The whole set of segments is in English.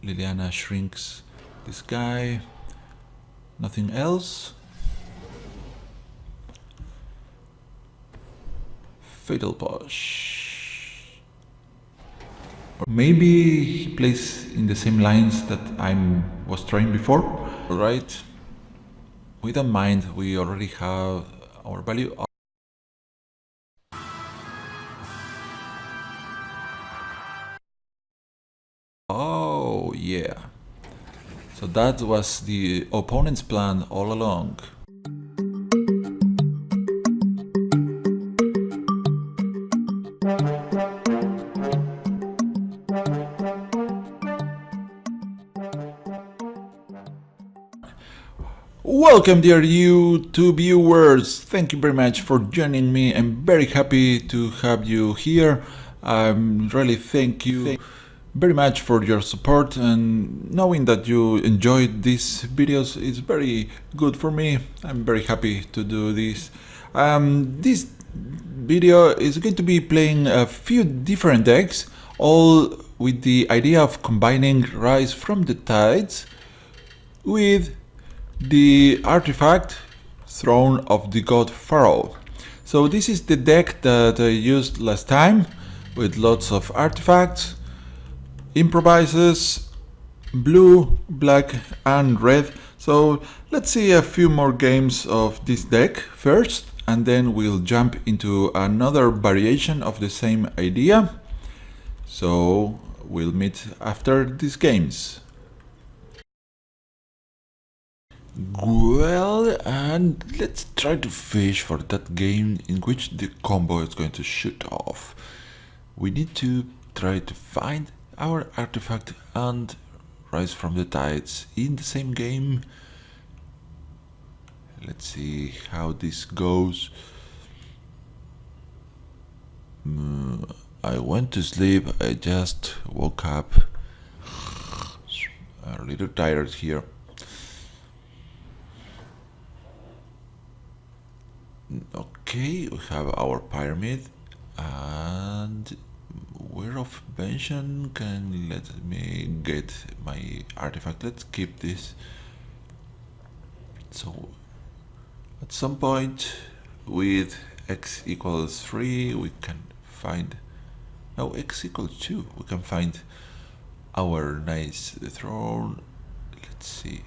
Liliana shrinks this guy. Nothing else. Fatal Push. Or maybe he plays in the same lines that I was trying before. Alright. We don't mind, we already have our value. Oh, yeah. So that was the opponent's plan all along. Welcome dear YouTube viewers, thank you very much for joining me. I'm very happy to have you here. Really thank you very much for your support, and knowing that you enjoyed these videos is very good for me. I'm very happy to do this. This video is going to be playing a few different decks, all with the idea of combining Rise from the Tides with the artifact Throne of the God Pharaoh. So this is the deck that I used last time, with lots of artifacts, improvises, blue, black and red. So let's see a few more games of this deck first, and then we'll jump into another variation of the same idea. So we'll meet after these games. Well, and let's try to fish for that game in which the combo is going to shoot off. We need to try to find our artifact and Rise from the Tides in the same game. Let's see how this goes. I went to sleep, I just woke up. A little tired here. Okay, we have our pyramid, and Weir of Vengeance can let me get my artifact. Let's keep this. So at some point with x equals 3 we can find, no, x equals 2, we can find our nice throne. Let's see.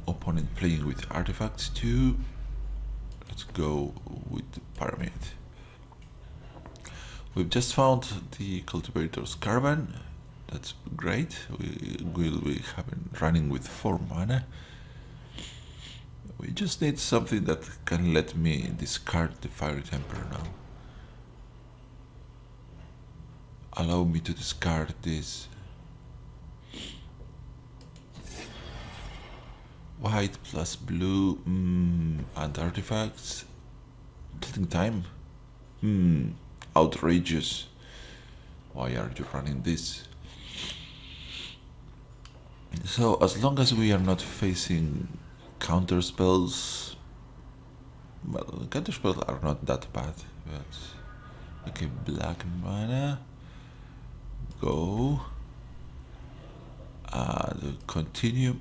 Opponent playing with artifacts too. Let's go with the pyramid. We've just found the cultivator's caravan. That's great. We will be running with 4 mana. We just need something that can let me discard the Fiery Temper now. Allow me to discard this. White plus blue, and artifacts. Killing time. Outrageous. Why are you running this? So as long as we are not facing counter spells, well, counter spells are not that bad, but okay, black mana, go, continue.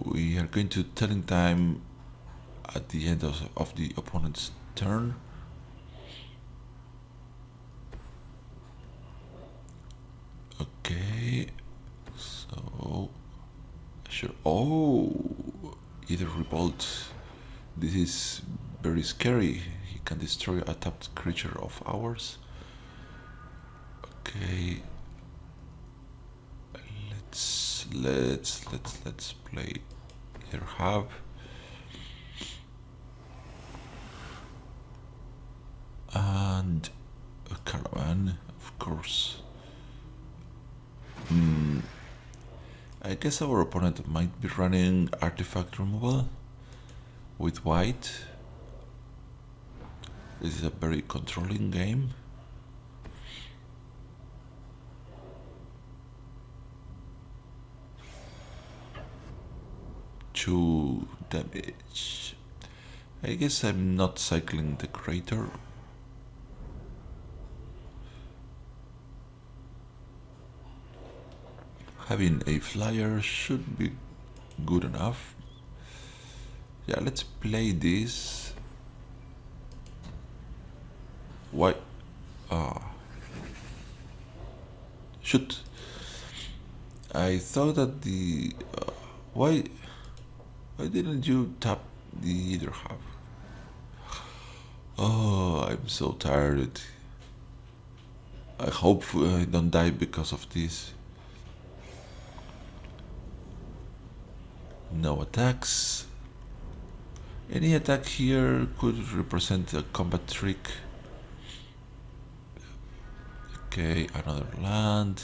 We are going to telling time at the end of the opponent's turn. Okay, so sure. Oh, either revolt. This is very scary. He can destroy a tapped creature of ours. Okay, let's play here. Have and a caravan, of course. I guess our opponent might be running artifact removal with white. This is a very controlling game. Two damage. I guess I'm not cycling the crater. Having a flyer should be good enough. Yeah, let's play this. Why? Shoot. I thought that the... why... Why didn't you tap the other half? Oh, I'm so tired. I hope I don't die because of this. No attacks. Any attack here could represent a combat trick. Okay, another land.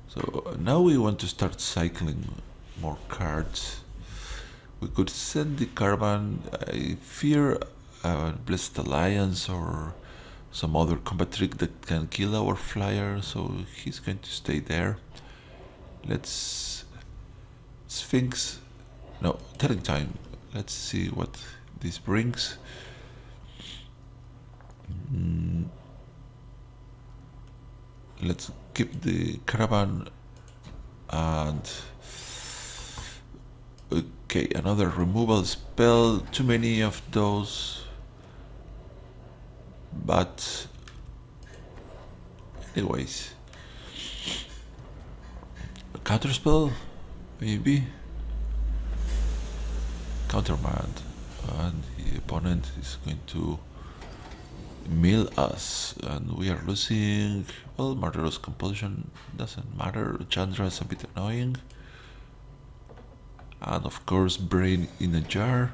So now we want to start cycling more cards. We could send the caravan. I fear a Blessed Alliance or some other combat trick that can kill our flyer, so he's going to stay there. Let's... Sphinx. No, telling time. Let's see what this brings. Let's keep the caravan and... Okay, another removal spell. Too many of those. But... anyways. A counterspell? Maybe? Countermand. And the opponent is going to mill us, and we are losing. Well, Murderous Compulsion doesn't matter. Chandra is a bit annoying, and of course Brain in a Jar.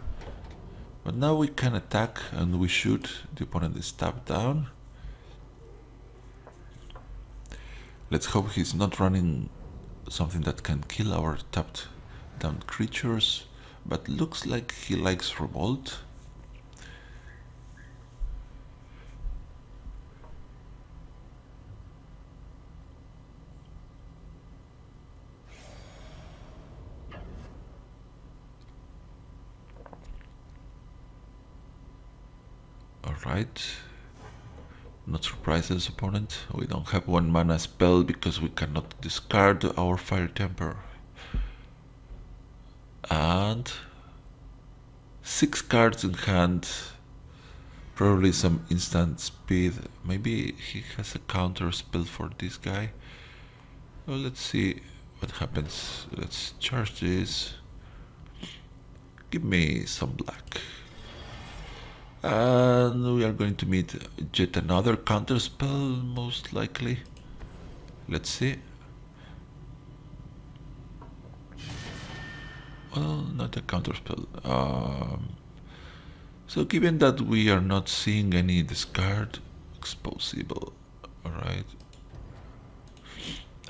But now we can attack, and we shoot. The opponent is tapped down. Let's hope he's not running something that can kill our tapped down creatures, but looks like he likes Revolt. Alright. Not surprises, opponent. We don't have 1 mana spell because we cannot discard our Fire Temper. And 6 cards in hand. Probably some instant speed. Maybe he has a counter spell for this guy. Well, let's see what happens. Let's charge this. Give me some black. And we are going to meet yet another counter spell, most likely. Let's see. Well, not a counter spell. So given that we are not seeing any discard, exposable. Alright.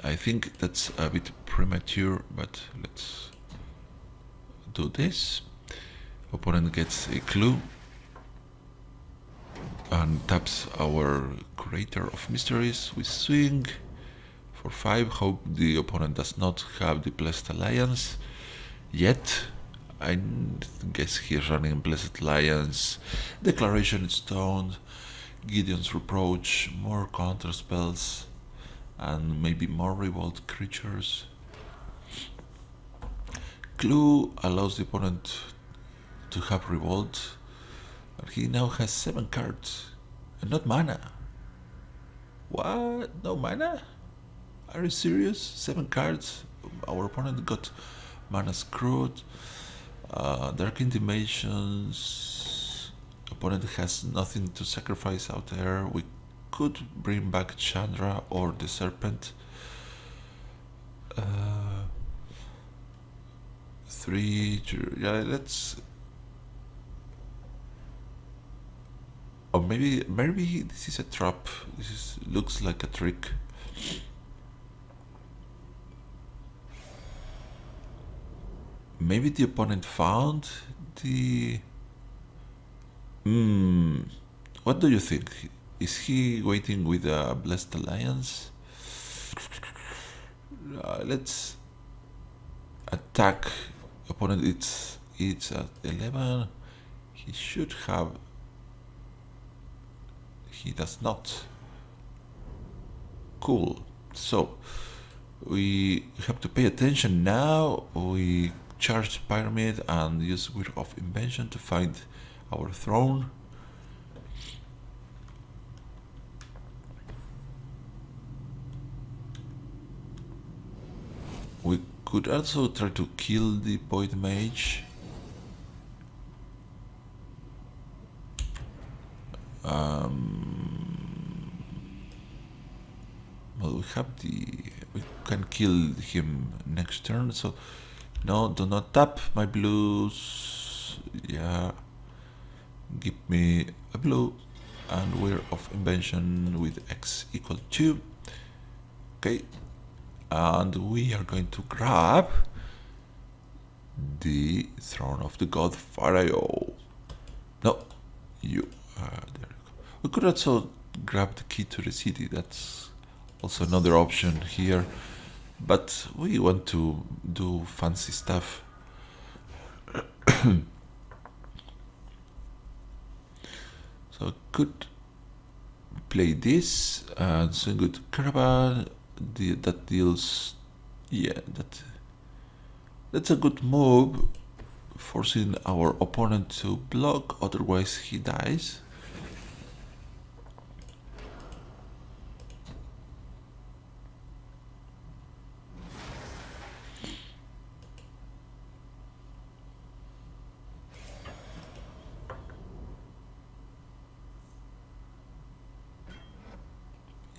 I think that's a bit premature, but let's do this. Opponent gets a clue and taps our Creator of Mysteries. We swing for 5. Hope the opponent does not have the Blessed Alliance yet. I guess he's running Blessed Alliance, Declaration Stone, Gideon's Reproach, more counter spells, and maybe more Revolt creatures. Clue allows the opponent to have Revolt. He now has 7 cards, and not mana. What? No mana? Are you serious? 7 cards? Our opponent got mana screwed. Dark Intimations. Opponent has nothing to sacrifice out there. We could bring back Chandra or the Serpent. 3. Yeah, let's... Or maybe this is a trap. Looks like a trick. Maybe the opponent found the... What do you think? Is he waiting with a Blessed Alliance? Let's attack. Opponent it's at 11. He should have... He does not. Cool. So we have to pay attention now. We charge pyramid and use Wheel of Invention to find our throne. We could also try to kill the Void Mage. Well, we can kill him next turn, so no, do not tap my blues. Yeah, give me a blue and Wheel of Invention with X equal 2. Okay, and we are going to grab the throne of the God Pharaoh. No, you. There you go. We could also grab the key to the city. That's also another option here. But we want to do fancy stuff. So I could play this and send good caravan. That deals. Yeah, that's a good move, forcing our opponent to block, otherwise he dies.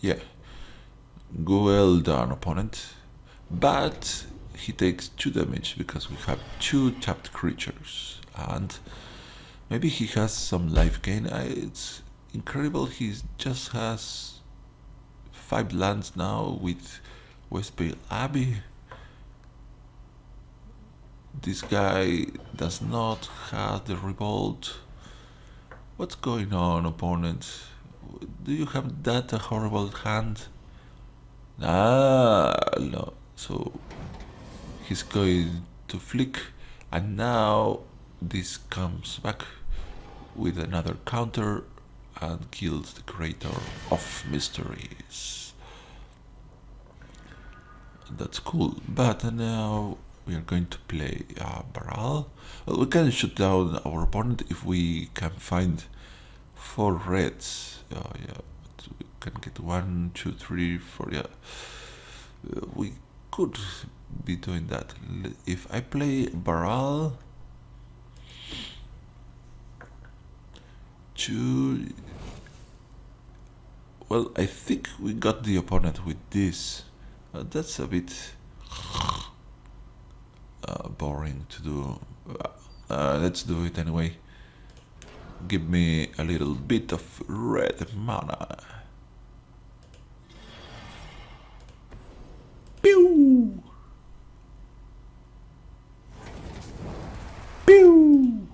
Yeah, well done, opponent. But he takes 2 damage because we have 2 tapped creatures, and maybe he has some life gain. It's incredible. He just has 5 lands now with Westpale Abbey. This guy does not have the revolt. What's going on, opponent? Do you have that a horrible hand? Ah, no. So he's going to flick, and now this comes back with another counter and kills the creator of mysteries. That's cool, but now we are going to play Baral. Well, we can shoot down our opponent if we can find 4 reds. Yeah, but we can get 1, 2, 3, 4. Yeah, we could be doing that. If I play Baral, 2. Well, I think we got the opponent with this. That's a bit boring to do. Let's do it anyway. Give me a little bit of red mana. Pew! Pew!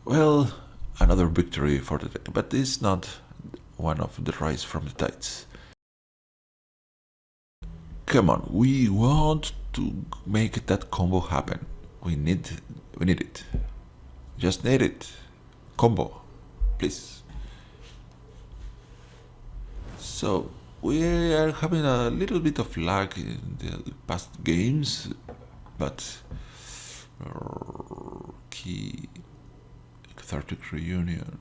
Well, another victory for the deck, but it's not one of the rise from the tides. Come on, we want to make that combo happen. We need it. Just need it. Combo, please. So we are having a little bit of lag in the past games, but key cathartic reunion.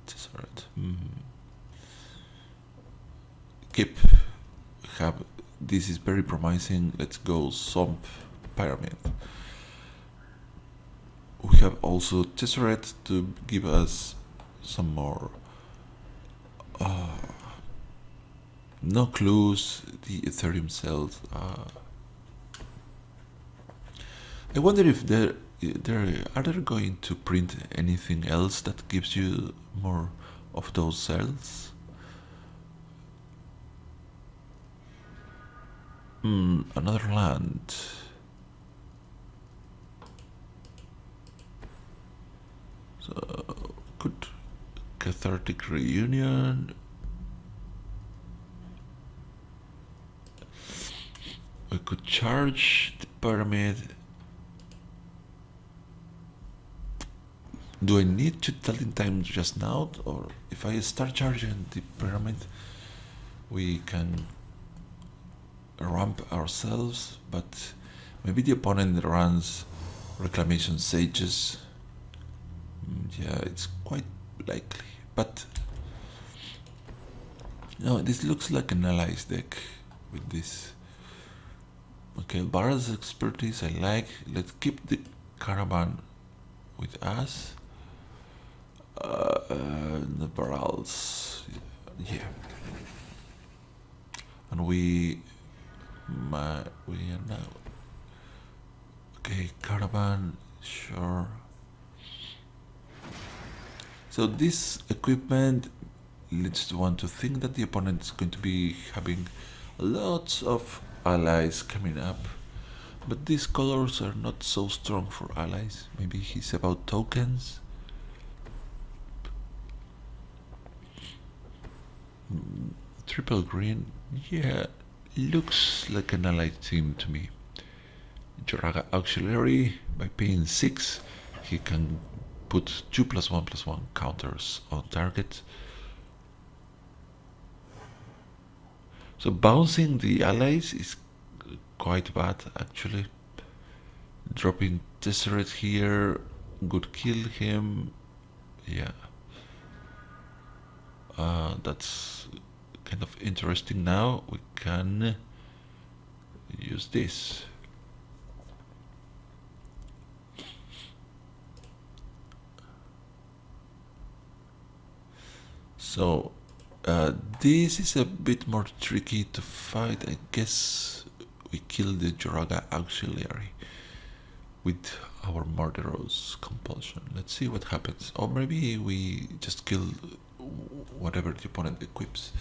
That's alright. Keep have this is very promising. Let's go Swamp Pyramid. We have also Tesseract to give us some more. No clues. The Ethereum cells. I wonder if are they going to print anything else that gives you more of those cells? Another land. So good cathartic reunion. We could charge the pyramid. Do I need to tell in time just now, or if I start charging the pyramid, we can ramp ourselves, but maybe the opponent runs reclamation sages. Yeah, it's quite likely, but no, this looks like an allies deck with this. Okay, Barrel's expertise I like. Let's keep the caravan with us. The barrels, yeah, and we are now okay. Caravan, sure. So this equipment leads one to think that the opponent is going to be having lots of allies coming up, but these colors are not so strong for allies. Maybe he's about tokens. Triple green, yeah, looks like an allied team to me. Joraga auxiliary, by paying 6, he can put 2+1/+1 counters on target. So bouncing the allies is quite bad actually. Dropping Tesseract here would kill him. Yeah. That's kind of interesting. Now we can use this. So this is a bit more tricky to fight. I guess we kill the Joraga auxiliary with our Murderous compulsion. Let's see what happens. Or maybe we just kill whatever the opponent equips.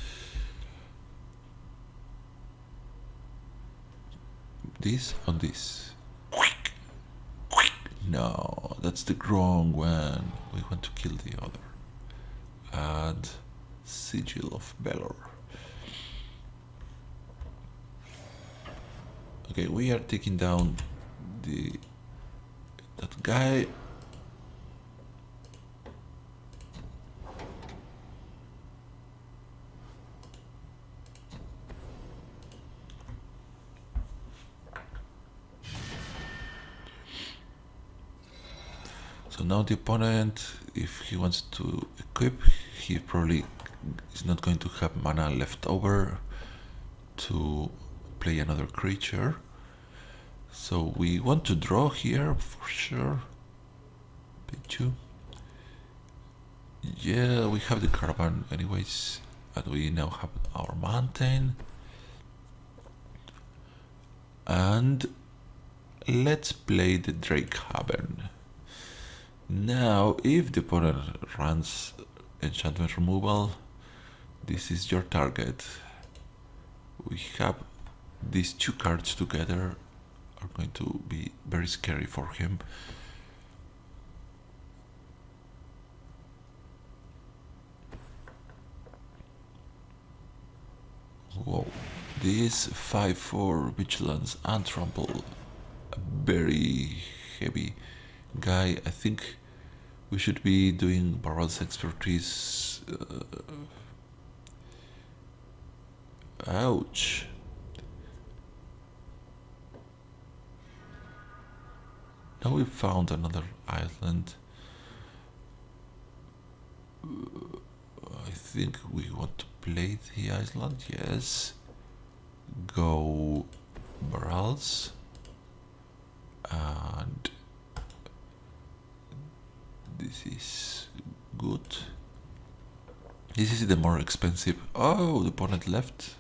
This on this. No, that's the wrong one. We want to kill the other. Add Sigil of Valor. Okay, we are taking down that guy. So now the opponent, if he wants to equip, he probably is not going to have mana left over to play another creature. So we want to draw here for sure. Pay 2. Yeah, we have the caravan anyways, and we now have our mountain. And let's play the Drake Haven. Now, if the opponent runs enchantment removal, this is your target. We have these two cards together are going to be very scary for him. Whoa, this 5/4 vigilance and trample, a very heavy guy. I think we should be doing Barrel's expertise. Ouch. Now we found another island. I think we want to play the island, yes. Go Barrels. And this is good. This is the more expensive. Oh, the opponent left.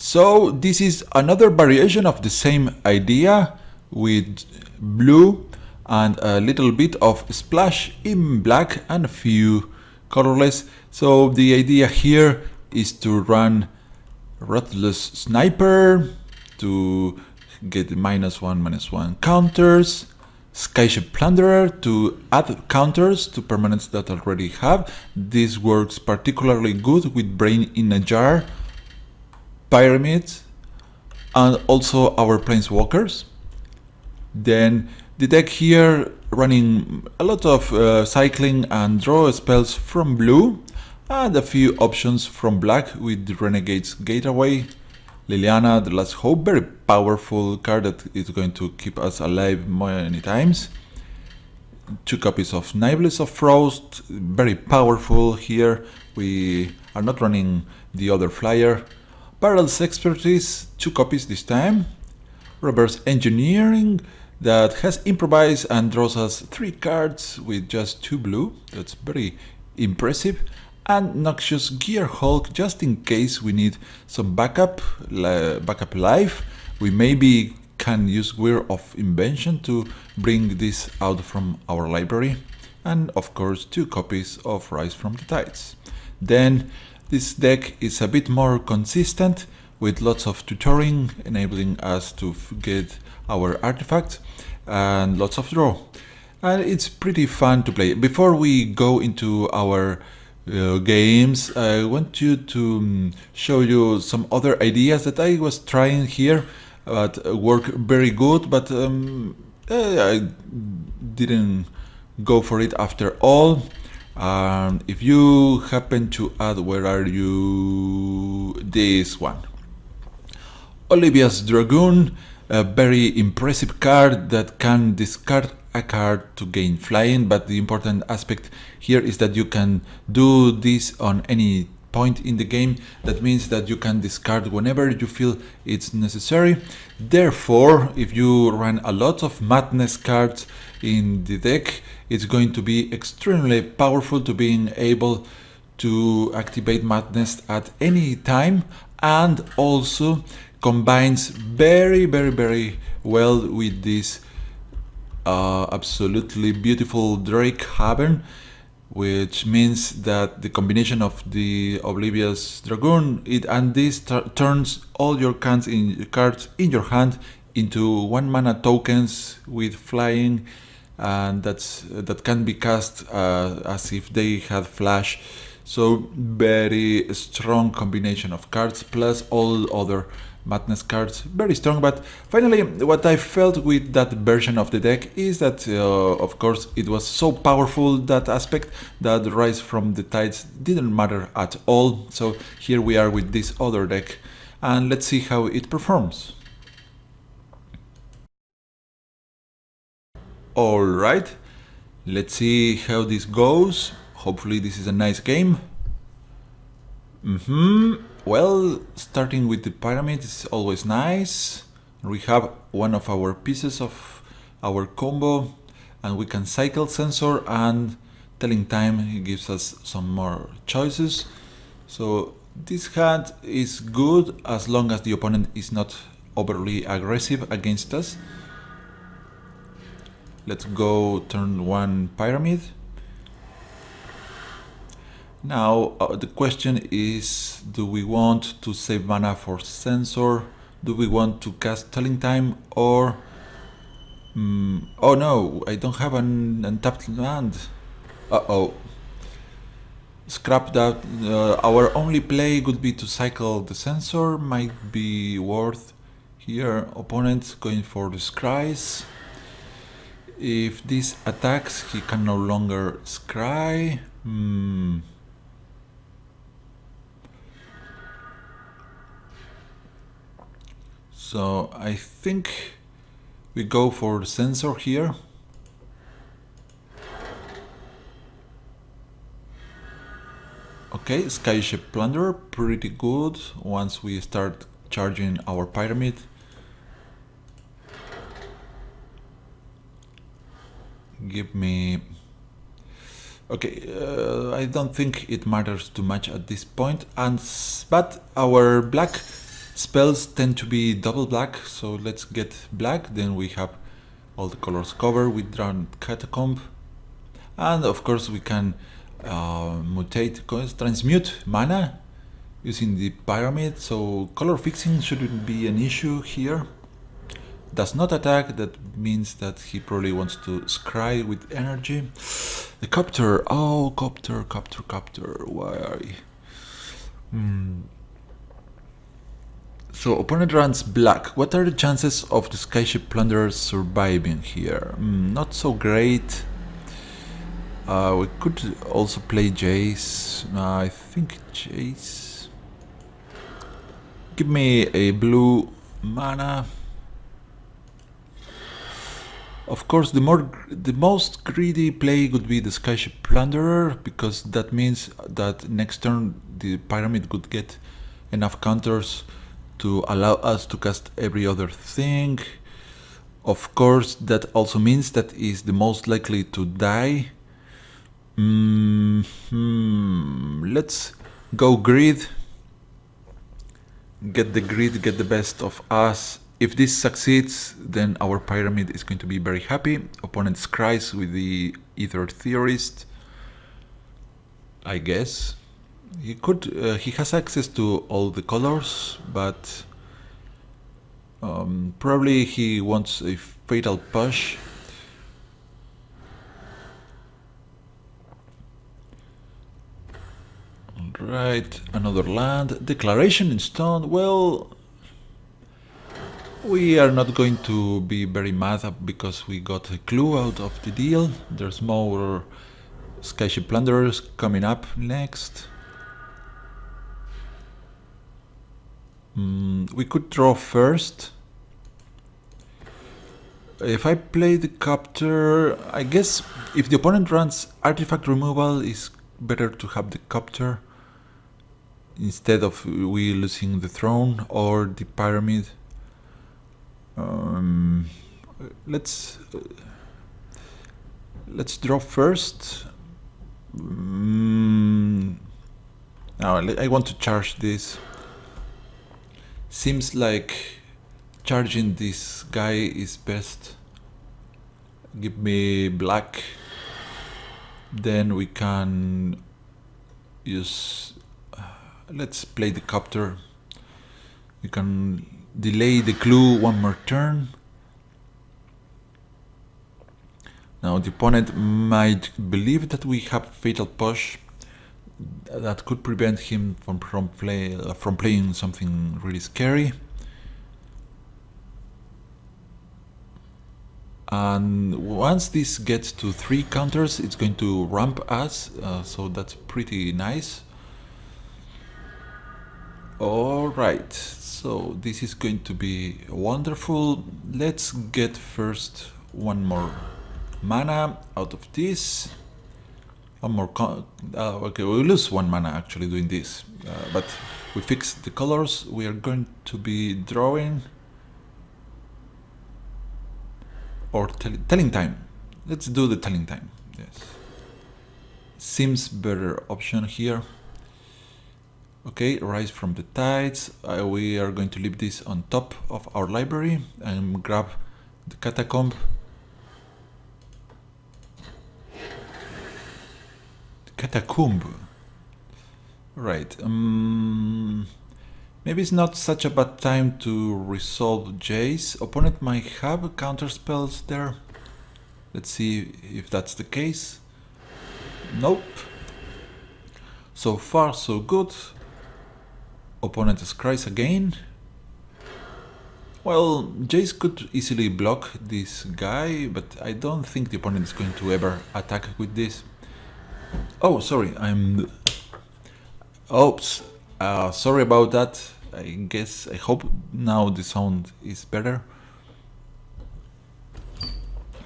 So this is another variation of the same idea with blue and a little bit of splash in black and a few colorless. So the idea here is to run Ruthless Sniper to get -1/-1 counters, Skyship Plunderer to add counters to permanents that already have. This works particularly good with Brain in a Jar, Pyramids, and also our Planeswalkers. Then the deck here running a lot of cycling and draw spells from blue, and a few options from black with the Renegade's Gateway, Liliana, the Last Hope, very powerful card that is going to keep us alive many times. 2 copies of Nibless of Frost, very powerful here. We are not running the other flyer. Barrel's Expertise, 2 copies this time. Reverse Engineering that has Improvise and draws us 3 cards with just 2 blue. That's very impressive. And Noxious Gear Hulk, just in case we need some backup life. We maybe can use Weir of Invention to bring this out from our library. And of course 2 copies of Rise from the Tides. Then this deck is a bit more consistent with lots of tutoring, enabling us to get our artifacts and lots of draw. And it's pretty fun to play. Before we go into our games, I want to show you some other ideas that I was trying here that work very good, but I didn't go for it after all. If you happen to add, where are you? This one. Olivia's Dragoon, a very impressive card that can discard a card to gain flying, but the important aspect here is that you can do this on any point in the game. That means that you can discard whenever you feel it's necessary. Therefore, if you run a lot of Madness cards in the deck, it's going to be extremely powerful to being able to activate Madness at any time, and also combines very well with this absolutely beautiful Drake Haven, which means that the combination of the Oblivious Dragoon and this turns all your cards in your hand into 1 mana tokens with flying, and that can be cast as if they had flash. So very strong combination of cards plus all other Madness cards, very strong. But finally, what I felt with that version of the deck is that of course it was so powerful, that aspect, that Rise from the Tides didn't matter at all. So here we are with this other deck, and let's see how it performs. Alright, let's see how this goes. Hopefully this is a nice game. Well, starting with the pyramid is always nice. We have one of our pieces of our combo, and we can cycle Sensor, and Telling Time gives us some more choices. So this hand is good as long as the opponent is not overly aggressive against us. Let's go turn 1 pyramid. Now the question is, do we want to save mana for Sensor? Do we want to cast Telling Time, or oh no, I don't have an untapped land. Uh-oh. Scrap that. Our only play would be to cycle the Sensor, might be worth here. Opponent going for the Scries. If this attacks, he can no longer Scry. So I think we go for the Sensor here. Okay, Skyship Plunderer, pretty good once we start charging our pyramid. Give me... Okay, I don't think it matters too much at this point, but our black spells tend to be double black, so let's get black. Then we have all the colors covered with Drowned Catacomb. And of course we can transmute mana using the pyramid, so color fixing shouldn't be an issue here. Does not attack, that means that he probably wants to scry with energy. The copter, oh, copter, why are you? So opponent runs black. What are the chances of the Skyship Plunderer surviving here? Not so great. We could also play Jace. I think Jace. Give me a blue mana. Of course, the most greedy play would be the Skyship Plunderer, because that means that next turn the pyramid could get enough counters to allow us to cast every other thing. Of course, that also means that is the most likely to die. Let's go greed. Get the greed, get the best of us. If this succeeds, then our pyramid is going to be very happy. Opponent scries with the Ether Theorist, I guess. He could. He has access to all the colors, but probably he wants a Fatal Push. Right, another land. Declaration in Stone. Well, we are not going to be very mad because we got a clue out of the deal. There's more Skyship Plunderers coming up next. We could draw first. If I play the Copter, I guess if the opponent runs artifact removal, it's better to have the Copter instead of we losing the throne or the pyramid. Let's draw first. Now I want to charge this. Seems like charging this guy is best. Give me black. Then we can use. Let's play the Copter. We can delay the clue one more turn. Now the opponent might believe that we have Fatal Push. That could prevent him from playing something really scary. And once this gets to 3 counters, it's going to ramp us, so that's pretty nice. Alright, so this is going to be wonderful. Let's get first one more mana out of this. One more okay, we lose 1 mana actually doing this, but we fix the colors. We are going to be drawing or telling time. Let's do the telling time. Yes, seems better option here. Okay, Rise from the Tides. We are going to leave this on top of our library and grab the Catacomb. Catacomb. Right. Maybe it's not such a bad time to resolve Jace. Opponent might have counter spells there. Let's see if that's the case. Nope. So far, so good. Opponent scries again. Well, Jace could easily block this guy, but I don't think the opponent is going to ever attack with this. Oh, sorry, oops, sorry about that. I hope now the sound is better.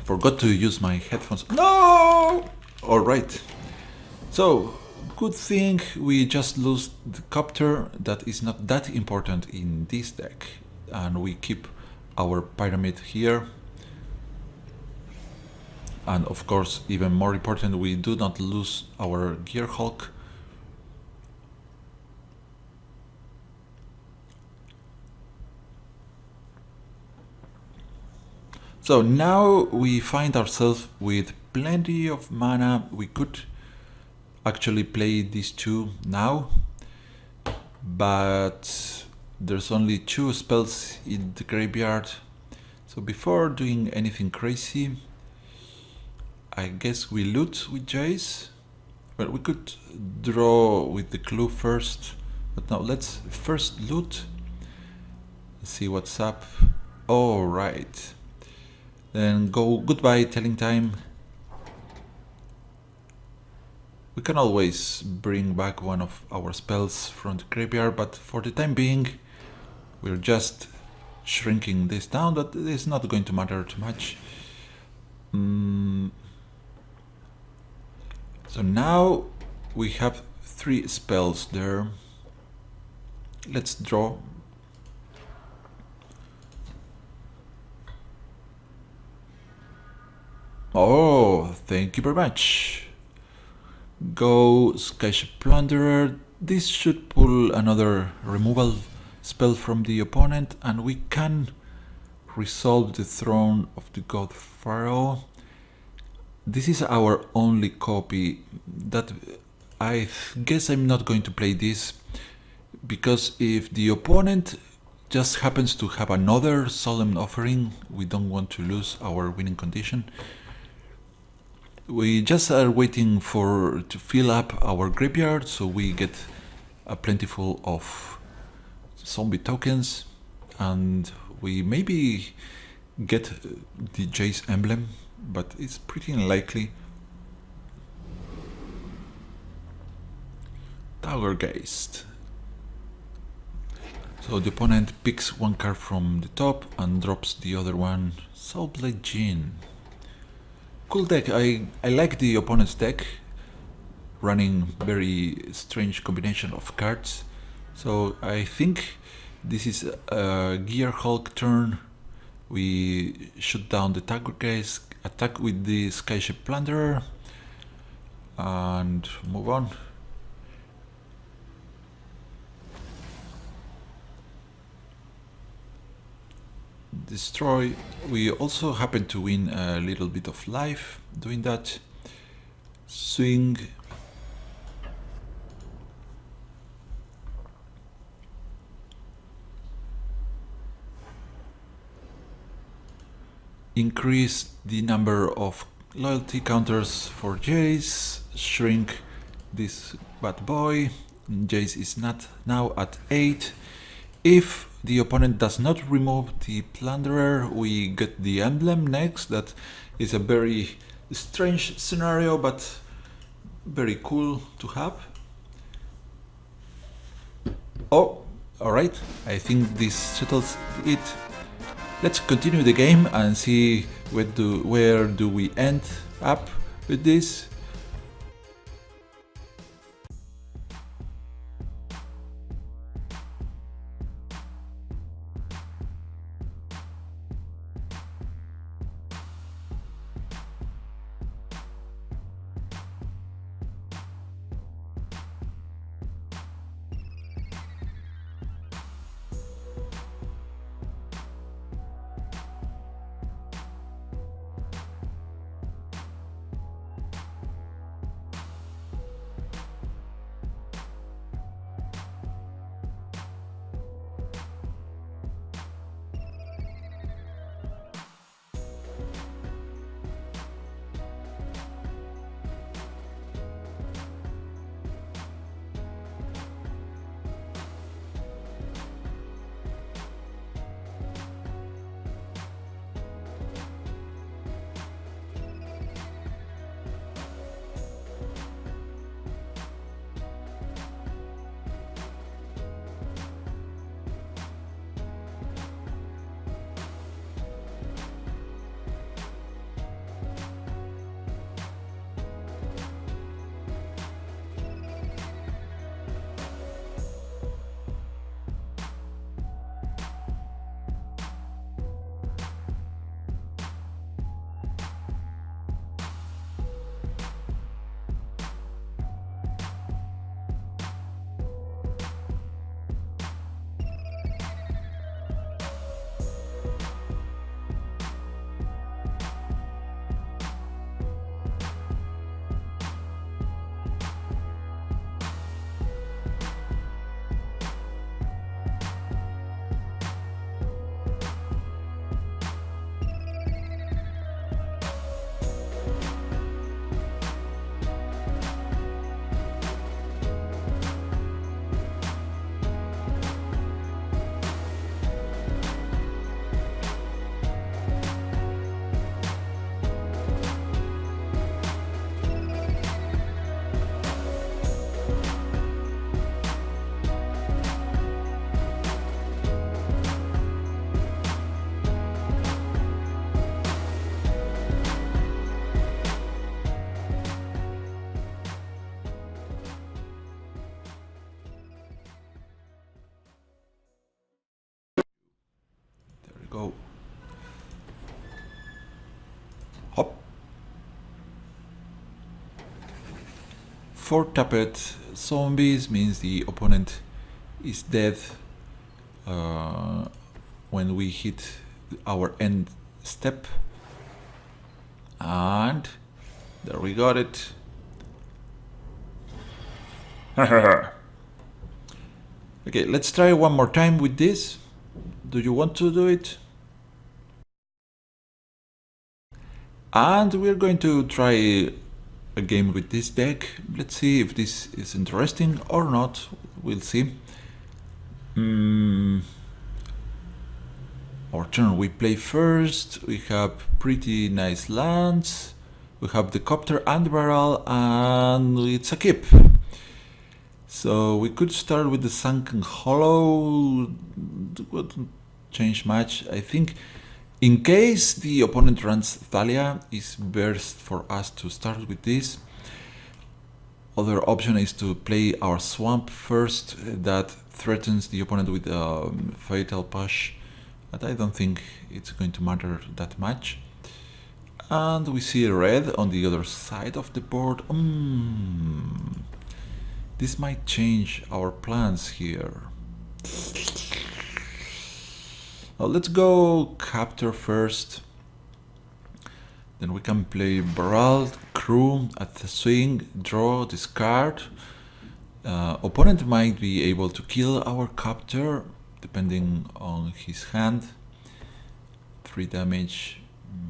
Forgot to use my headphones. No! Alright. So, good thing we just lost the Copter. That is not that important in this deck. And we keep our pyramid here. And of course, even more important, we do not lose our Gearhulk. So now we find ourselves with plenty of mana. We could actually play these two now, but there's only 2 spells in the graveyard. So before doing anything crazy, I guess we loot with Jace. Well, we could draw with the clue first, but now let's first loot. See what's up. All right. Then go goodbye telling time. We can always bring back one of our spells from the graveyard, but for the time being, we're just shrinking this down, but it's not going to matter too much. So now we have 3 spells there. Let's draw. Oh, thank you very much. Go Skyship Plunderer. This should pull another removal spell from the opponent, and we can resolve the throne of the God Pharaoh. This is our only copy. That I guess I'm not going to play this, because if the opponent just happens to have another Solemn Offering, we don't want to lose our winning condition. We just are waiting to fill up our graveyard, so we get a plentiful of zombie tokens, and we maybe get the Jace emblem, but it's pretty unlikely. Towergeist. So the opponent picks 1 card from the top and drops the other one. Soulblade Djinn. Cool deck. I like the opponent's deck, running very strange combination of cards. So I think this is a Gear Hulk turn. We shoot down the Towergeist, attack with the Skyship Plunderer, and move on. Destroy. We also happen to win a little bit of life doing that. Swing. Increase the number of loyalty counters for Jace. Shrink this bad boy. Jace is not now at 8. If the opponent does not remove the Plunderer, we get the emblem next. That is a very strange scenario, but very cool to have. Oh, alright, I think this settles it. Let's continue the game and see where do we end up with this. Go. Hop. 4 tapped zombies means the opponent is dead when we hit our end step. And there we got it. Okay, let's try one more time with this. Do you want to do it? And we're going to try a game with this deck. Let's see if this is interesting or not. We'll see. Our turn, we play first. We have pretty nice lands. We have the copter and the barrel, and it's a keep. So we could start with the Sunken Hollow. It wouldn't change much. I think in case the opponent runs Thalia, it's best for us to start with this. Other option is to play our swamp first. That threatens the opponent with a fatal push, but I don't think it's going to matter that much. And we see red on the other side of the board. This might change our plans here. Well, let's go capture first. Then we can play barrel, crew at the swing, draw, discard. Opponent might be able to kill our capture depending on his hand. 3 damage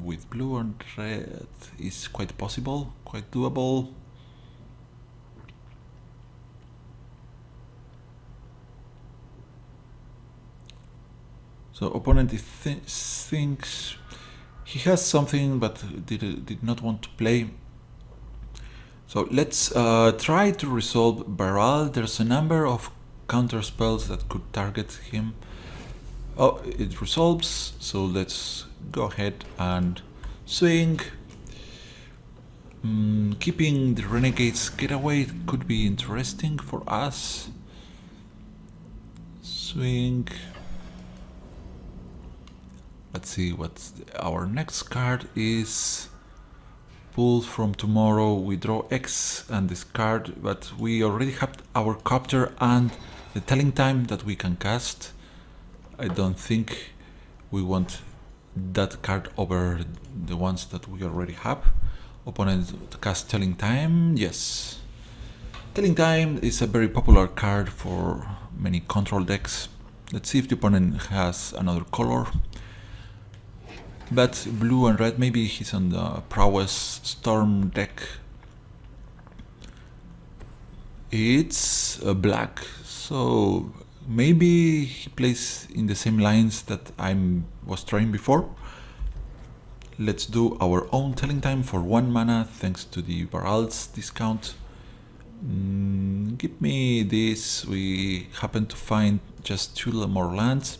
with blue and red is quite possible, quite doable. So opponent thinks he has something but did not want to play. So let's try to resolve Baral. There's a number of counter spells that could target him. Oh, it resolves, so let's go ahead and swing. Keeping the Renegade's Getaway could be interesting for us. Swing. Let's see what our next card is. Pull from tomorrow. We draw X and discard, but we already have our Copter and the Telling Time that we can cast. I don't think we want that card over the ones that we already have. Opponent cast Telling Time, yes. Telling Time is a very popular card for many control decks. Let's see if the opponent has another color. But blue and red, maybe he's on the Prowess Storm deck. It's black, so maybe he plays in the same lines that I was trying before. Let's do our own Telling Time for 1 mana thanks to the Baral's discount. Give me this. We happen to find just 2 more lands.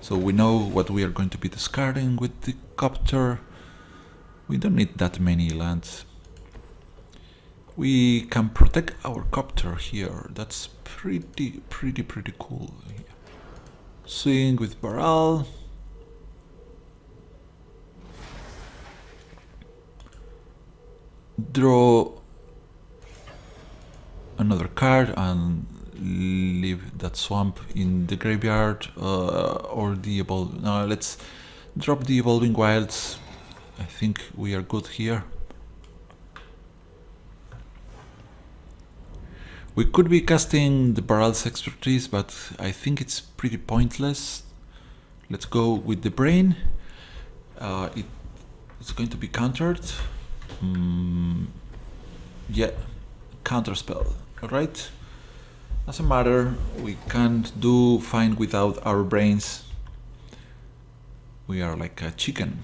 So we know what we are going to be discarding with the Copter. We don't need that many lands. We can protect our Copter here. That's pretty cool. Swing with Baral. Draw another card and leave that swamp in the graveyard or the evolving. No, let's drop the Evolving Wilds. I think we are good here. We could be casting the Baral's Expertise, but I think it's pretty pointless. Let's go with the Brain. It's going to be countered. Yeah, counter spell. Alright. Doesn't matter, we can't do fine without our brains. We are like a chicken.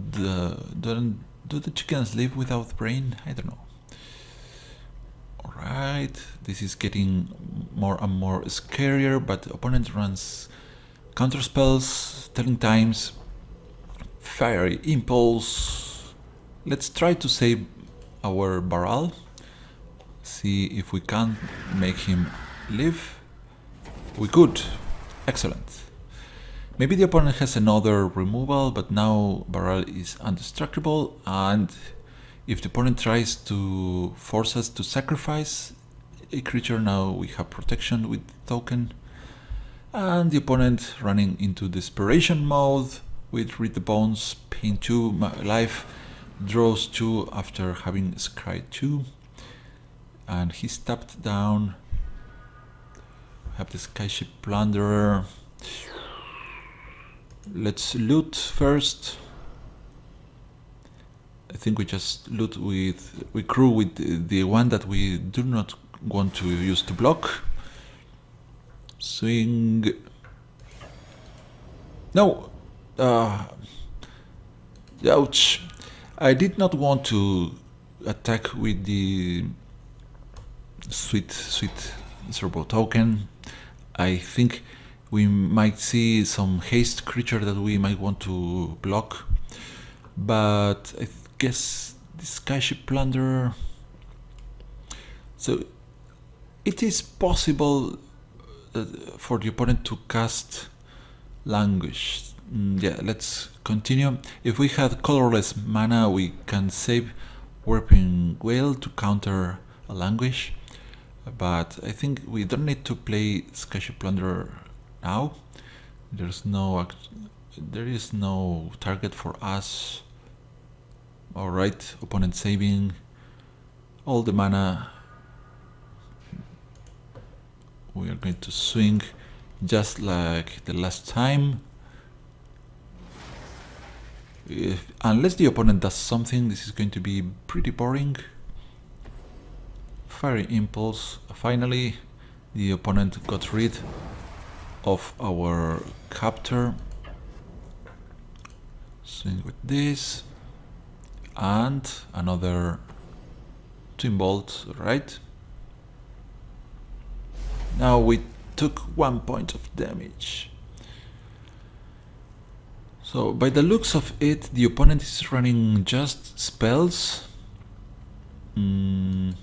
Do the chickens live without brain? I don't know. Alright, this is getting more and more scarier, but the opponent runs counter spells, Telling Times, Fiery Impulse. Let's try to save our Baral. See if we can make him live. We could. Excellent. Maybe the opponent has another removal, but now Barrel is indestructible, and if the opponent tries to force us to sacrifice a creature, now we have protection with the token. And the opponent running into desperation mode with Read the Bones, paying 2 life, draws 2 after having scry 2. And he's tapped down. We have the Skyship Plunderer. Let's loot first. I think we just loot with, we crew with the one that we do not want to use to block. Swing. No. Ouch. I did not want to attack with the sweet servo token. I think we might see some haste creature that we might want to block, but I guess the Skyship Plunderer. So it is possible for the opponent to cast Languish. Yeah, let's continue. If we had colorless mana, we can save Warping Whale to counter a Languish, but I think we don't need to play Skyship Plunderer now. There is no target for us. Alright, opponent saving all the mana. We are going to swing just like the last time. Unless the opponent does something, this is going to be pretty boring. Fiery Impulse. Finally, the opponent got rid of our captor. Swing with this. And another Twin Bolt, right? Now we took 1 point of damage. So by the looks of it, the opponent is running just spells. I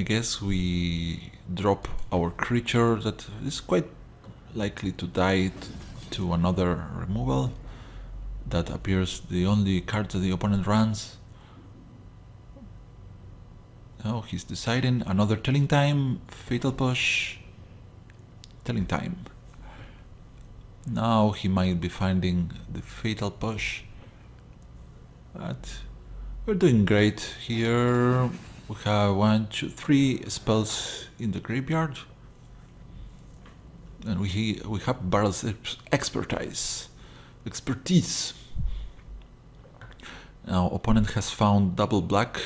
guess we drop our creature that is quite likely to die to another removal. That appears the only card that the opponent runs. Oh, he's deciding another Telling Time, Fatal Push, Telling Time. Now he might be finding the Fatal Push. But we're doing great here. We have 1, 2, 3 spells in the graveyard. And we have Barrel's expertise. Now opponent has found double black.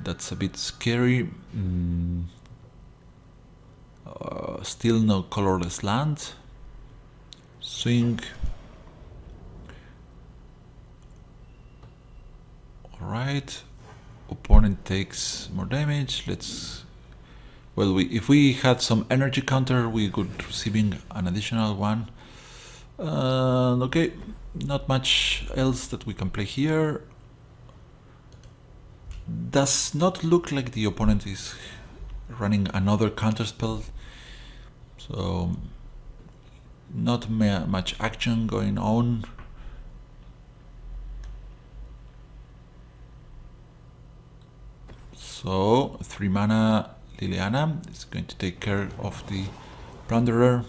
That's a bit scary. Still no colorless land. Swing. Alright. Opponent takes more damage. Let's... Well, if we had some energy counter, we could receiving an additional one. Okay, not much else that we can play here. Does not look like the opponent is running another counter spell, so not much action going on. So 3 mana Liliana is going to take care of the Plunderer.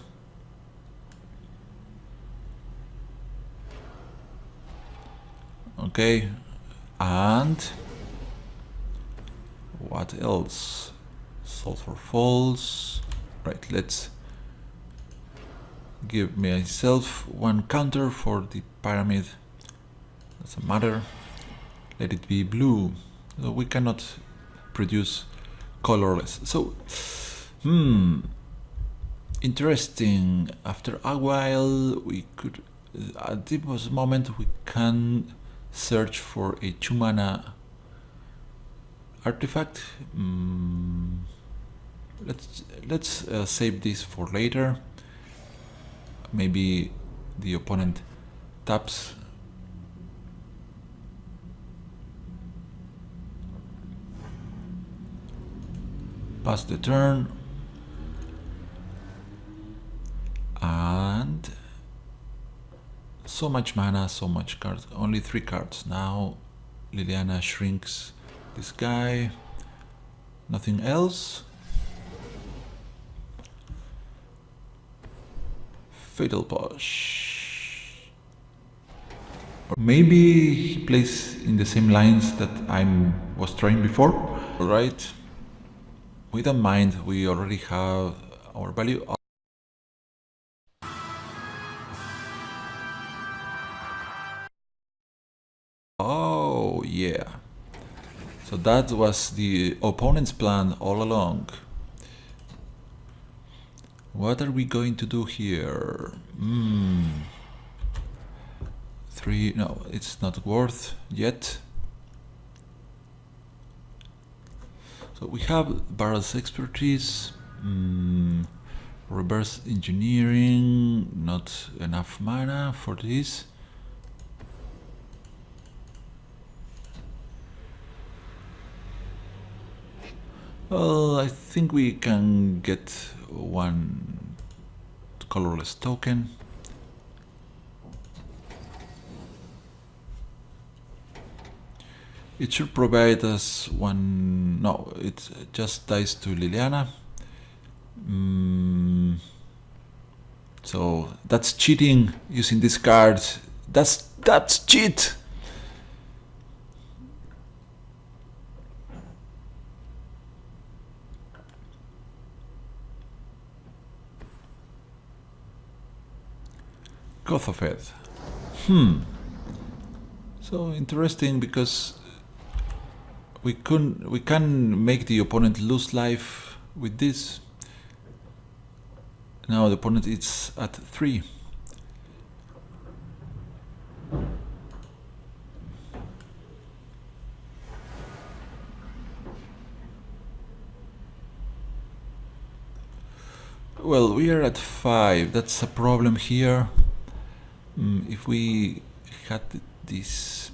Okay, and what else? Sulfur Falls. Right, let's give myself 1 counter for the pyramid. Doesn't matter. Let it be blue. So we cannot produce colorless. So, interesting. After a while, we could, at this moment, we can search for a 2 mana artifact. Let's save this for later. Maybe the opponent taps. Pass the turn. So much mana, so much cards. Only 3 cards. Now Liliana shrinks this guy. Nothing else. Fatal Push. Or maybe he plays in the same lines that I was trying before. Alright. We don't mind, we already have our value. Oh, yeah. So that was the opponent's plan all along. What are we going to do here? 3, no, it's not worth yet. So we have Barrel's expertise, reverse engineering, not enough mana for this. Well, I think we can get one colorless token. It should provide us one... no, it just dies to Liliana. So that's cheating using this card. That's cheat! God of it. So interesting, because we can make the opponent lose life with this. Now the opponent is at 3. Well, we are at 5. That's a problem here. If we had this...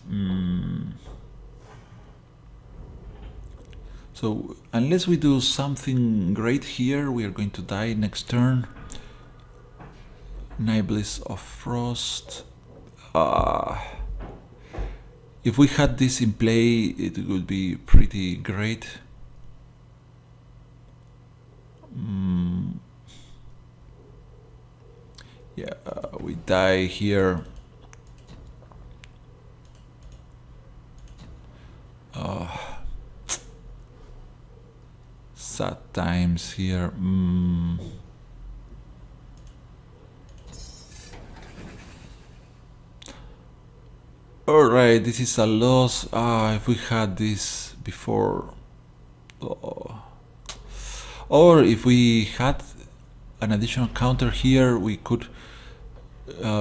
so unless we do something great here, we are going to die next turn. Niblis of Frost. If we had this in play, it would be pretty great. Yeah, we die here. Sad times here. Alright, this is a loss. If we had this before. Or if we had an additional counter here, we could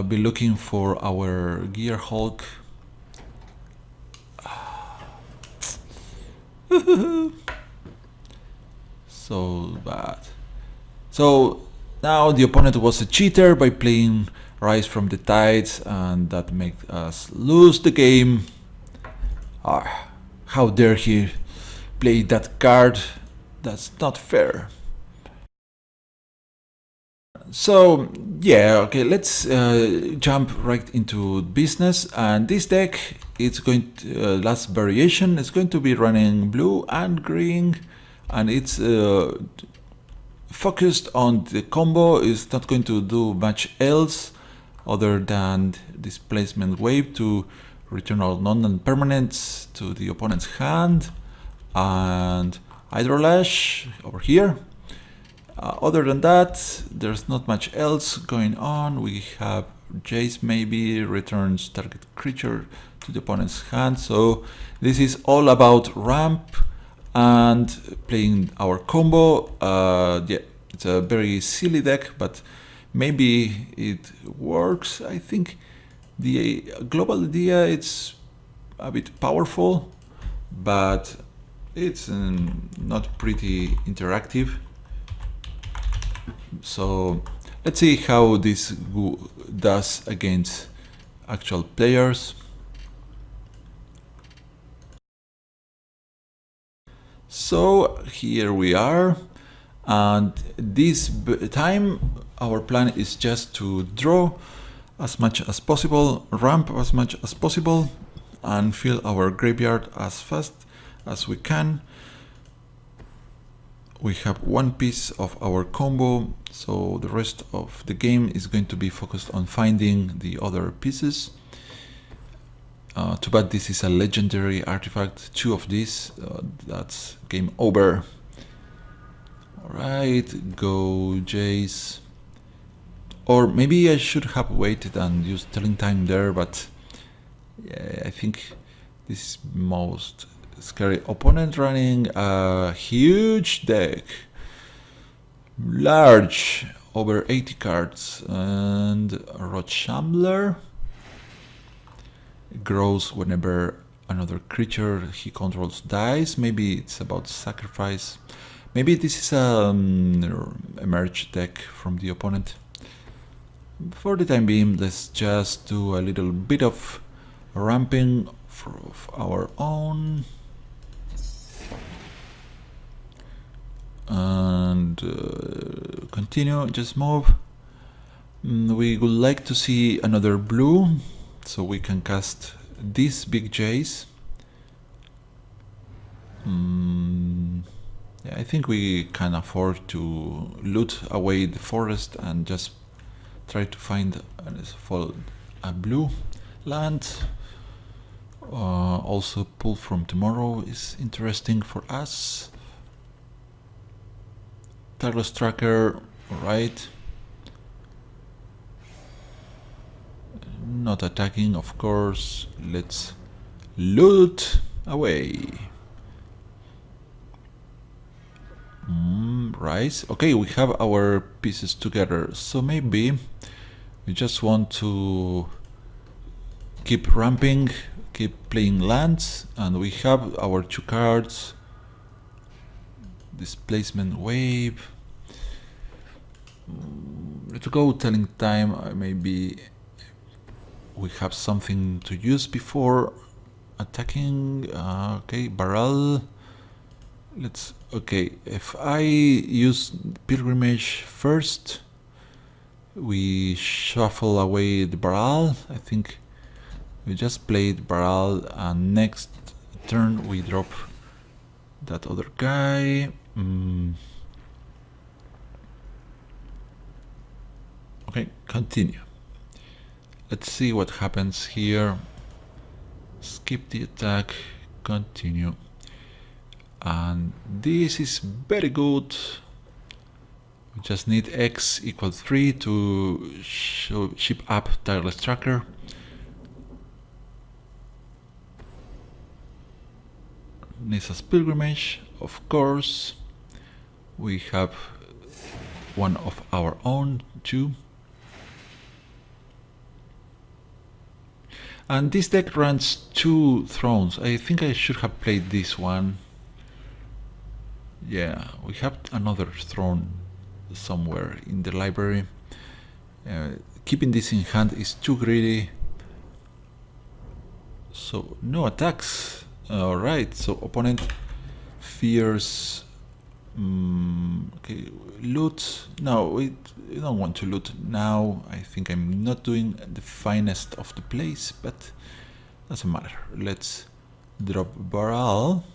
be looking for our Gear Hulk. So bad. So now the opponent was a cheater by playing Rise from the Tides, and that made us lose the game. How dare he play that card? That's not fair. So yeah, okay, let's jump right into business. And this deck, it's going to, last variation, it's going to be running blue and green, and it's focused on the combo. It's not going to do much else other than displacement wave to return all non-permanents to the opponent's hand, and Hydrolash over here. Other than that, there's not much else going on. We have Jace maybe returns target creature to the opponent's hand. So this is all about ramp and playing our combo. Yeah, it's a very silly deck, but maybe it works. I think the global idea, it's a bit powerful, but it's not pretty interactive. So let's see how this does against actual players. So here we are, and this time our plan is just to draw as much as possible, ramp as much as possible, and fill our graveyard as fast as we can. We have one piece of our combo, so the rest of the game is going to be focused on finding the other pieces. Too bad this is a legendary artifact, 2 of these, that's game over. Alright, go Jace. Or maybe I should have waited and used telling time there, but yeah, I think this is most scary. Opponent running a huge deck, large, over 80 cards, and Rotshambler grows whenever another creature he controls dies. Maybe it's about sacrifice. Maybe this is a merge deck from the opponent. For the time being, let's just do a little bit of ramping of our own. And continue, just move. We would like to see another blue, so we can cast this big Jace. Yeah, I think we can afford to loot away the forest and just try to find a blue land. Also, pull from tomorrow is interesting for us. Tireless Tracker, alright. Not attacking, of course. Let's loot away. Rise. Okay, we have our pieces together, so maybe we just want to keep ramping, keep playing lands, and we have our 2 cards. Displacement wave. Let's go telling time. Maybe we have something to use before attacking. Okay, barrel. Okay, if I use pilgrimage first, we shuffle away the barrel. I think we just played barrel, and next turn we drop that other guy. Okay, continue. Let's see what happens here. Skip the attack, continue. And this is very good. We just need X equals 3 to ship up Tireless Tracker. Nisa's Pilgrimage, of course. We have one of our own too. And this deck runs 2 thrones. I think I should have played this one. Yeah, we have another throne somewhere in the library. Keeping this in hand is too greedy. So no attacks. Alright, so opponent fears. Okay, loot. No, we don't want to loot now. I think I'm not doing the finest of the plays, but doesn't matter. Let's drop barrel.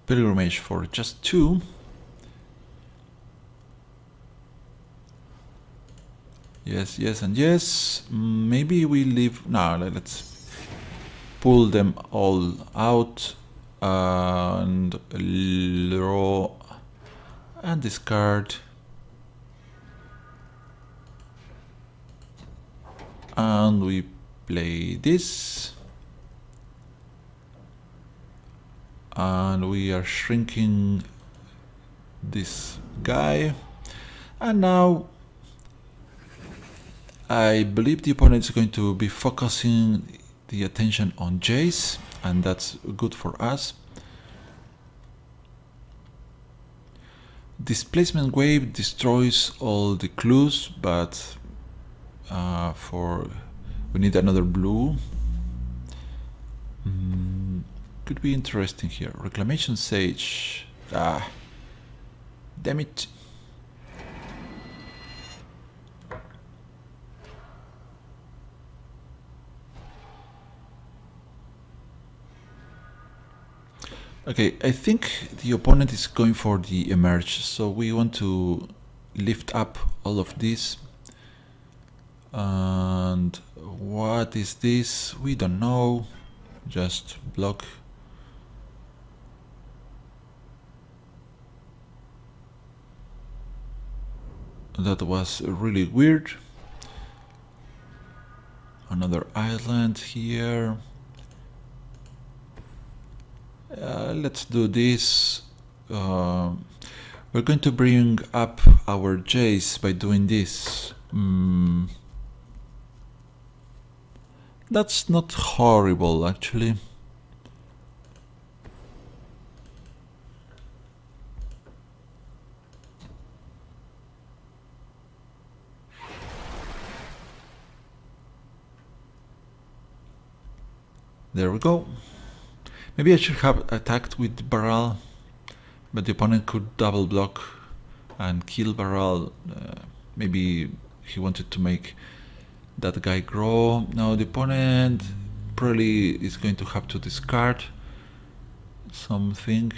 Pilgrimage for just 2. Yes, yes, and yes. Maybe we leave. No, let's pull them all out and draw and discard. And we play this. And we are shrinking this guy. And now I believe the opponent is going to be focusing the attention on Jace, and that's good for us. Displacement wave destroys all the clues, but we need another blue. Could be interesting here. Reclamation Sage. Damn it. Okay, I think the opponent is going for the emerge, so we want to lift up all of this. And what is this? We don't know. Just block. That was really weird. Another island here. Let's do this. We're going to bring up our Jace by doing this. That's not horrible, actually. There we go. Maybe I should have attacked with Baral, but the opponent could double block and kill Baral. Maybe he wanted to make that guy grow. Now the opponent probably is going to have to discard something.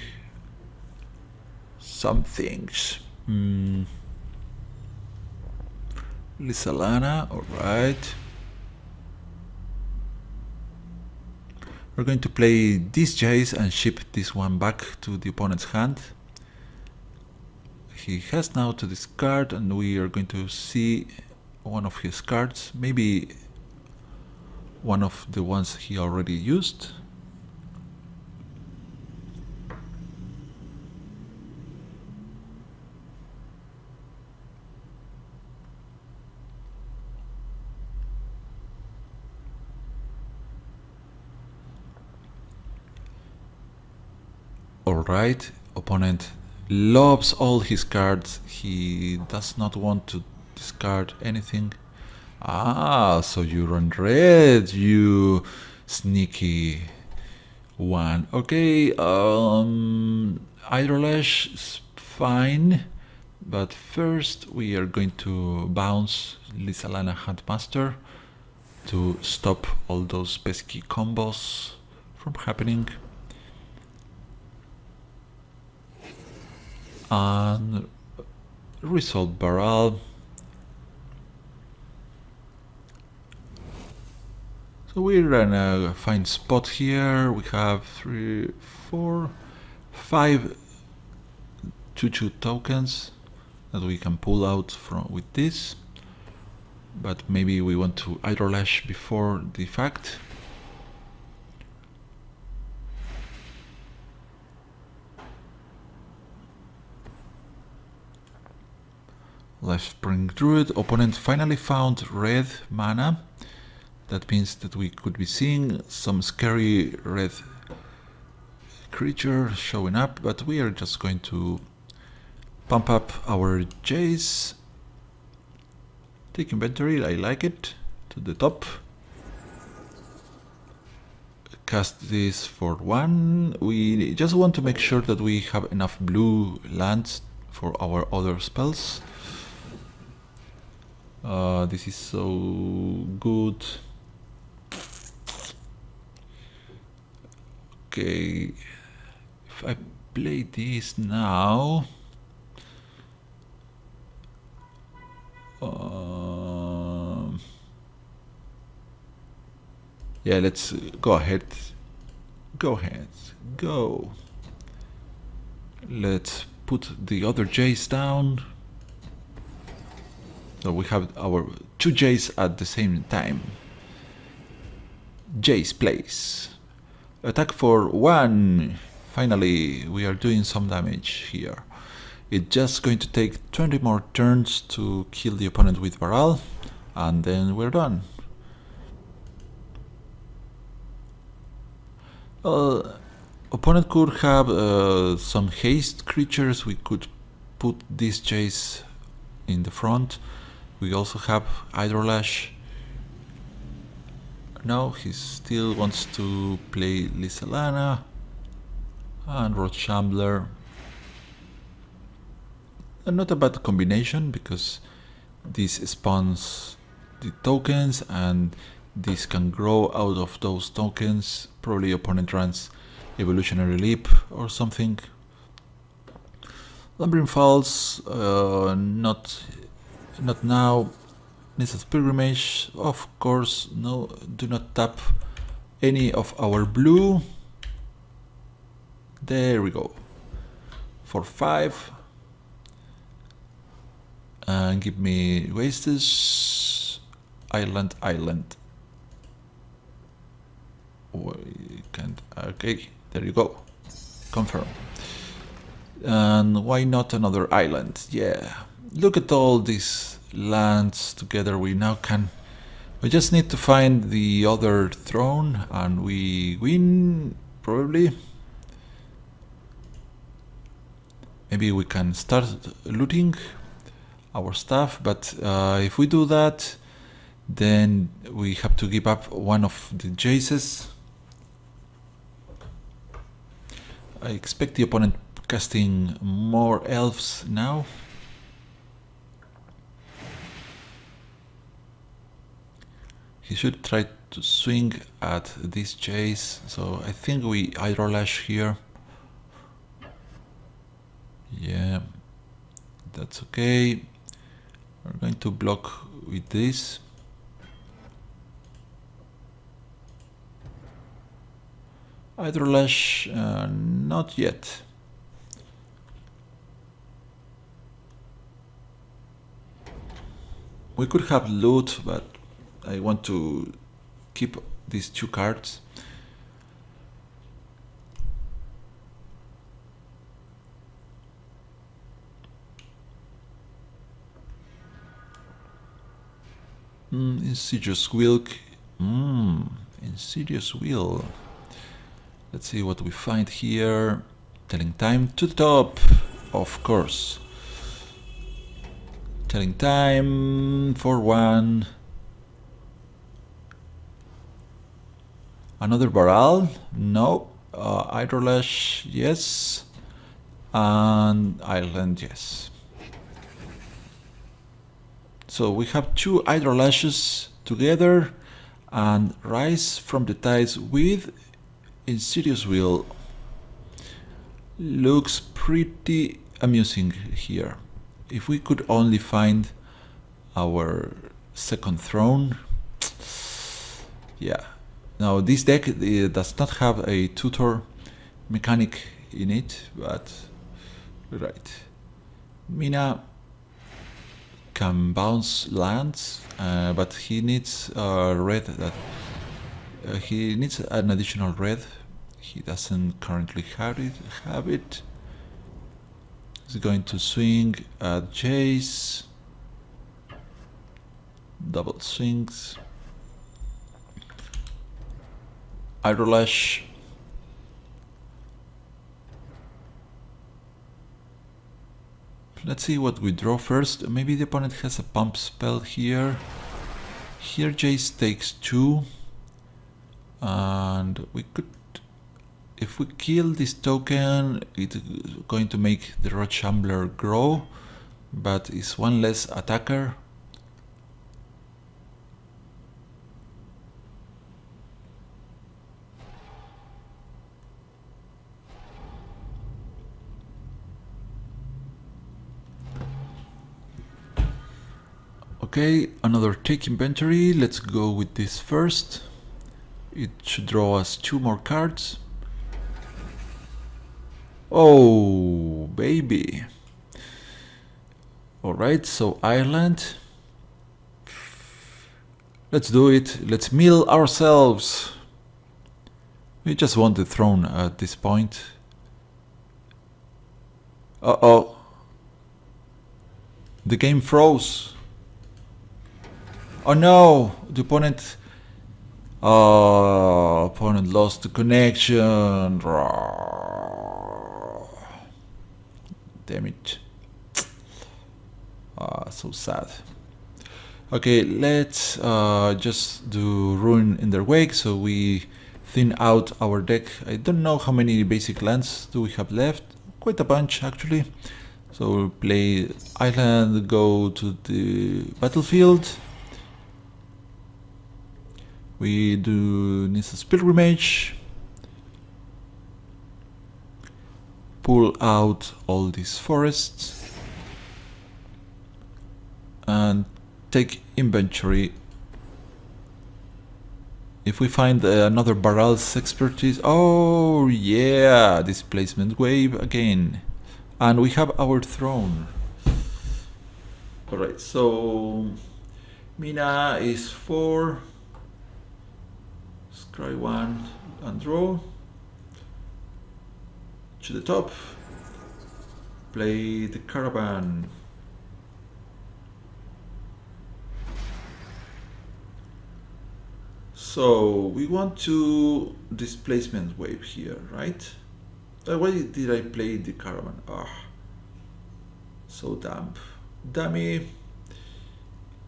Some things. Lysalana, alright. We're going to play this Jace and ship this one back to the opponent's hand. He has now to discard, and we are going to see one of his cards, maybe one of the ones he already used. Alright, opponent loves all his cards. He does not want to discard anything. Ah, so you run red, you sneaky one. Okay, Hydrolash is fine, but first we are going to bounce Lysalana Handmaster to stop all those pesky combos from happening. And resolve Baral. So we're in a fine spot here. We have 3, 4, 5 2/2 tokens that we can pull out from with this. But maybe we want to Hydrolash before the fact. Left-Spring Druid. Opponent finally found red mana. That means that we could be seeing some scary red creature showing up, but we are just going to pump up our Jace. Take inventory, I like it, to the top. Cast this for 1. We just want to make sure that we have enough blue lands for our other spells. This is so good. Okay, if I play this now, yeah, let's go ahead. Go. Let's put the other Jace down. So we have our 2 Jace at the same time. Jace plays. Attack for 1. Finally, we are doing some damage here. It's just going to take 20 more turns to kill the opponent with Baral, and then we're done. Opponent could have some haste creatures. We could put this Jace in the front. We also have Hydrolash. No, he still wants to play Lysalana and Rotshambler. Not a bad combination, because this spawns the tokens and this can grow out of those tokens. Probably opponent runs evolutionary leap or something. Lumbering Falls, not now. Needs pilgrimage, of course. No, do not tap any of our blue. There we go. For 5. And give me wastes. Island. We can't. Okay, there you go. Confirm. And why not another island? Yeah. Look at all these lands together. We now can. We just need to find the other throne and we win, probably. Maybe we can start looting our stuff, but if we do that, then we have to give up one of the jaces. I expect the opponent casting more elves now. He should try to swing at this jace, so I think we hydrolash here. Yeah, that's okay. We're going to block with this. Hydrolash, not yet. We could have loot, but I want to keep these 2 cards. Insidious Will. Insidious Will. Let's see what we find here. Telling time to the top, of course. Telling time for 1. Another Baral? No. Hydrolash, yes. And Island, yes. So we have 2 hydrolashes together and Rise from the Tides with Insidious Will. Looks pretty amusing here. If we could only find our second throne. Yeah. Now this deck does not have a tutor mechanic in it, but right. Mina can bounce lands, but he needs red. That he needs an additional red. He doesn't currently have it. He's going to swing at Jace. Double swings. Hydrolash. Let's see what we draw first. Maybe the opponent has a pump spell here. Here Jace takes 2. And we could... If we kill this token, it's going to make the Rochambler grow. But it's 1 less attacker. Okay, another take inventory. Let's go with this first. It should draw us 2 more cards. Oh, baby. Alright, so Ireland. Let's do it. Let's mill ourselves. We just want the throne at this point. Uh-oh. The game froze. Oh no, the opponent lost the connection. Damn it. So sad. Okay, let's just do Ruin in their wake, so we thin out our deck. I don't know how many basic lands do we have left. Quite a bunch, actually. So we'll play Island, go to the battlefield. We do Nissa's Pilgrimage. pull out all these forests and take inventory. If we find another barrel's expertise, oh yeah, displacement wave again, and we have our throne. All right, so Mina is 4, scry 1 and draw to the top, play the caravan. So we want to displacement wave here, right? Why did I play the caravan? So damp. Dummy.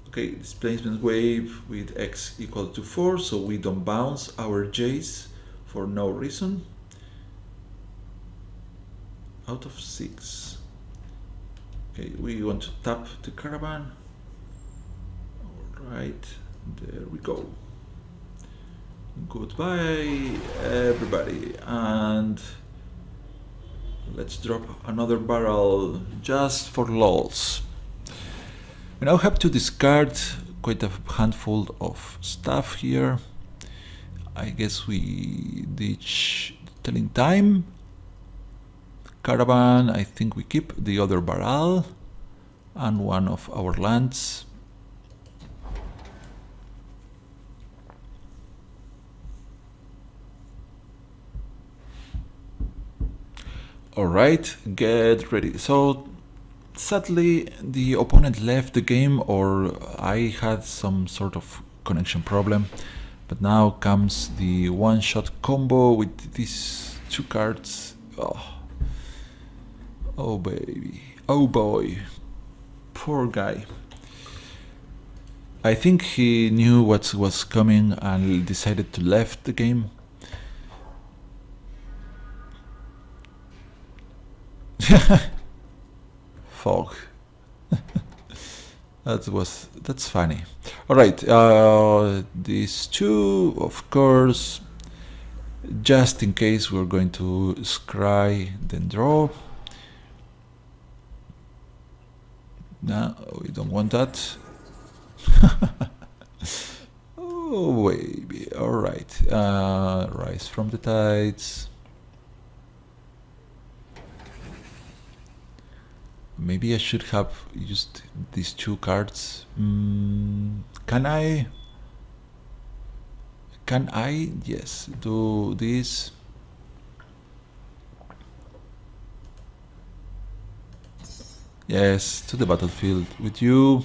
Okay, displacement wave with x equal to 4, so we don't bounce our j's for no reason. Out of 6. Okay, we want to tap the caravan. All right, there we go. Goodbye, everybody, and let's drop another barrel just for lols. We now have to discard quite a handful of stuff here. I guess we ditch telling time. Caravan, I think we keep the other barrel and one of our lands. Alright, get ready. So sadly the opponent left the game, or I had some sort of connection problem, but now comes the one-shot combo with these 2 cards. Oh baby, oh boy, poor guy. I think he knew what was coming and decided to left the game. Fog. That's funny. All right, these 2, of course, just in case we're going to scry, then draw. No, we don't want that. Oh baby, all right. Rise from the tides. Maybe I should have used these 2 cards. Can I? Yes, do this. Yes, to the battlefield with you.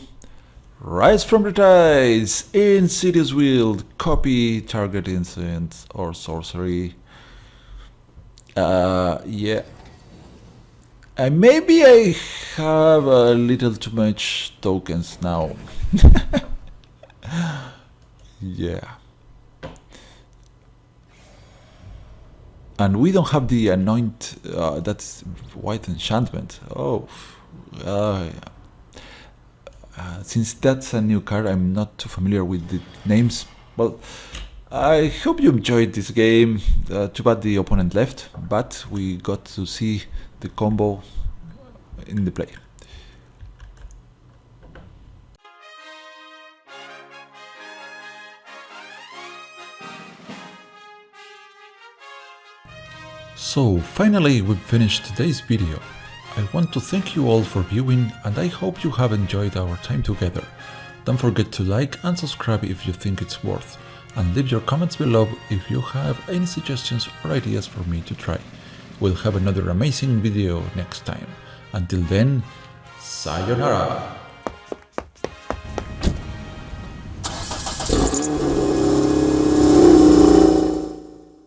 Rise from the tides, Insidious Wield, copy target instant or sorcery. Yeah. Maybe I have a little too much tokens now. Yeah. And we don't have the anoint, that's white enchantment. Oh, since that's a new card, I'm not too familiar with the names. Well, I hope you enjoyed this game. Too bad the opponent left, but we got to see the combo in the play. So finally we've finished today's video. I want to thank you all for viewing, and I hope you have enjoyed our time together. Don't forget to like and subscribe if you think it's worth, and leave your comments below if you have any suggestions or ideas for me to try. We'll have another amazing video next time. Until then, sayonara!